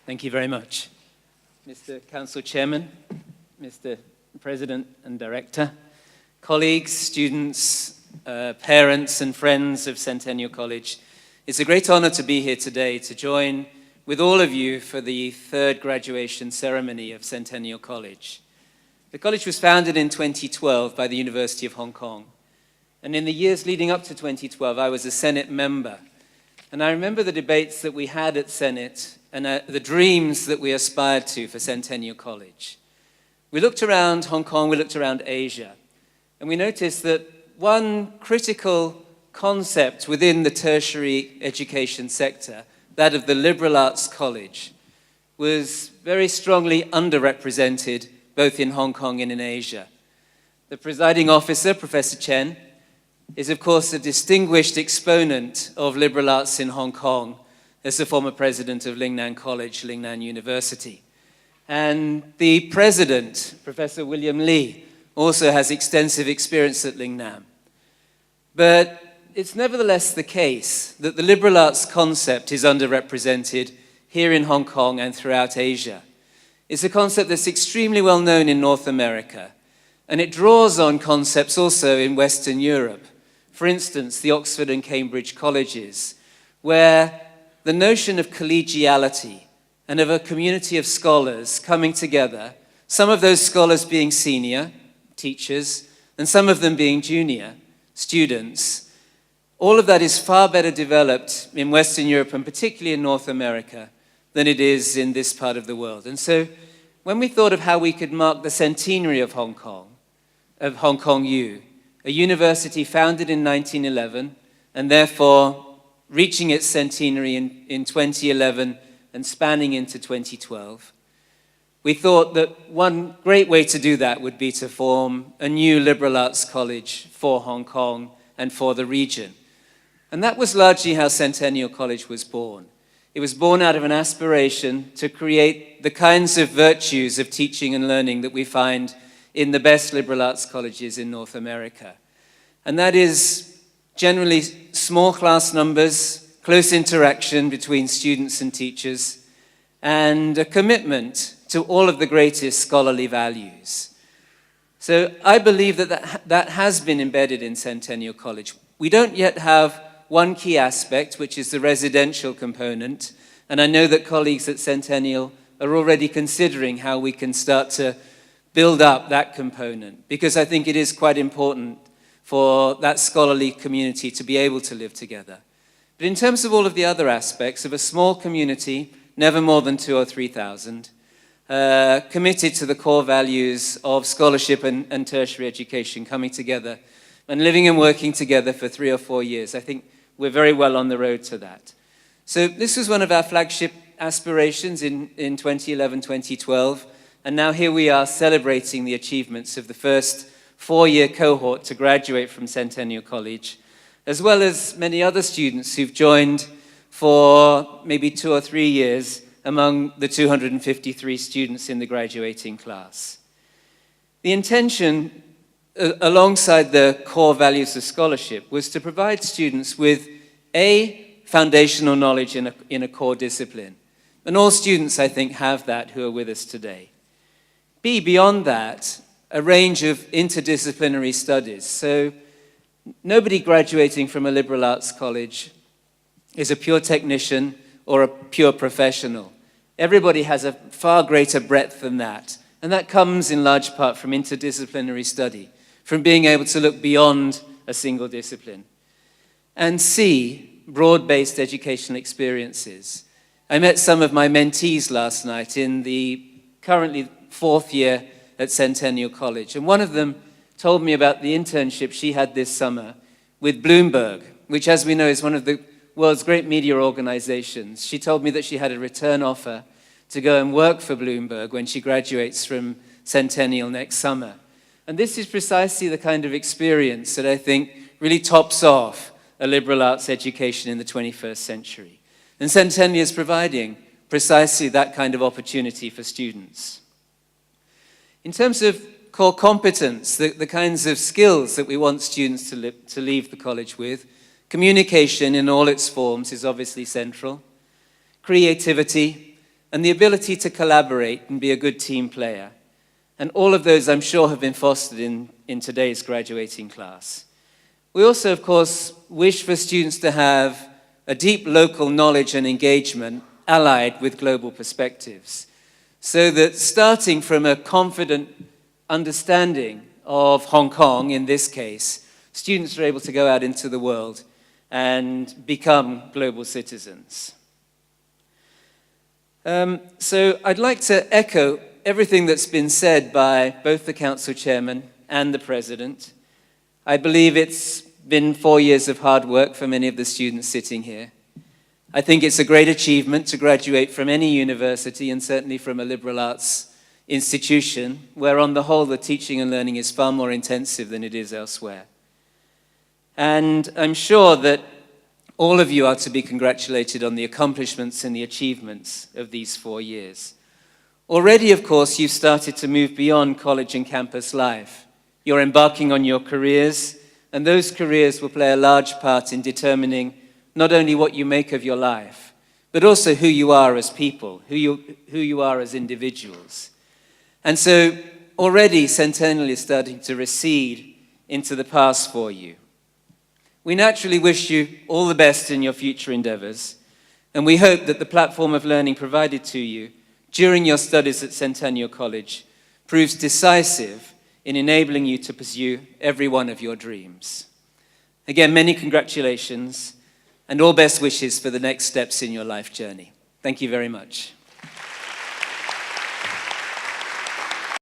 Thank you very much. Mr. Council Chairman, Mr. President and Director, colleagues, students, parents and friends of Centennial College, it's a great honor to be here today to join with all of you for the third graduation ceremony of Centennial College. The college was founded in 2012 by the University of Hong Kong. And in the years leading up to 2012, I was a Senate member. And I remember the debates that we had at Senate and the dreams that we aspired to for Centennial College. We looked around Hong Kong, we looked around Asia, and we noticed that one critical concept within the tertiary education sector, that of the liberal arts college, was very strongly underrepresented both in Hong Kong and in Asia. The presiding officer, Professor Chen, is of course a distinguished exponent of liberal arts in Hong Kong as the former president of Lingnan College, Lingnan University. And the president, Professor William Lee, also has extensive experience at Lingnan. But it's nevertheless the case that the liberal arts concept is underrepresented here in Hong Kong and throughout Asia. It's a concept that's extremely well known in North America, and it draws on concepts also in Western Europe. For instance, the Oxford and Cambridge colleges, where the notion of collegiality and of a community of scholars coming together, some of those scholars being senior teachers and some of them being junior students, all of that is far better developed in Western Europe and particularly in North America than it is in this part of the world. And so when we thought of how we could mark the centenary of Hong Kong U, a university founded in 1911 and therefore reaching its centenary in 2011 and spanning into 2012, we thought that one great way to do that would be to form a new liberal arts college for Hong Kong and for the region. And that was largely how Centennial College was born. It was born out of an aspiration to create the kinds of virtues of teaching and learning that we find in the best liberal arts colleges in North America. And that is generally small class numbers, close interaction between students and teachers, and a commitment to all of the greatest scholarly values. So I believe that has been embedded in Centennial College. We don't yet have one key aspect, which is the residential component, and I know that colleagues at Centennial are already considering how we can start to build up that component, because I think it is quite important for that scholarly community to be able to live together. But in terms of all of the other aspects of a small community, never more than 2,000 or 3,000, committed to the core values of scholarship and tertiary education, coming together and living and working together for 3 or 4 years, I think we're very well on the road to that. So this was one of our flagship aspirations in 2011, 2012, and now here we are celebrating the achievements of the first 4-year cohort to graduate from Centennial College, as well as many other students who've joined for maybe 2 or 3 years among the 253 students in the graduating class. The intention, alongside the core values of scholarship, was to provide students with A, foundational knowledge in a core discipline. And all students, I think, have that who are with us today. B, beyond that, a range of interdisciplinary studies. So nobody graduating from a liberal arts college is a pure technician or a pure professional. Everybody has a far greater breadth than that. And that comes in large part from interdisciplinary study, from being able to look beyond a single discipline. And C, broad-based educational experiences. I met some of my mentees last night in the currently 4th year at Centennial College, and one of them told me about the internship she had this summer with Bloomberg, which, as we know, is one of the world's great media organizations. She told me that she had a return offer to go and work for Bloomberg when she graduates from Centennial next summer. And this is precisely the kind of experience that I think really tops off a liberal arts education in the 21st century. And Centennial is providing precisely that kind of opportunity for students. In terms of core competence, the kinds of skills that we want students to leave the college with, communication in all its forms is obviously central. Creativity, and the ability to collaborate and be a good team player. And all of those, I'm sure, have been fostered in today's graduating class. We also, of course, wish for students to have a deep local knowledge and engagement allied with global perspectives, so that starting from a confident understanding of Hong Kong, in this case, students are able to go out into the world and become global citizens. So I'd like to echo everything that's been said by both the Council Chairman and the President. I believe it's been 4 years of hard work for many of the students sitting here. I think it's a great achievement to graduate from any university, and certainly from a liberal arts institution, where on the whole the teaching and learning is far more intensive than it is elsewhere. And I'm sure that all of you are to be congratulated on the accomplishments and the achievements of these 4 years. Already, of course, you've started to move beyond college and campus life. You're embarking on your careers, and those careers will play a large part in determining not only what you make of your life, but also who you are as people, who you are as individuals. And so already Centennial is starting to recede into the past for you. We naturally wish you all the best in your future endeavors, and we hope that the platform of learning provided to you during your studies at Centennial College proves decisive in enabling you to pursue every one of your dreams. Again, many congratulations and all best wishes for the next steps in your life journey. Thank you very much.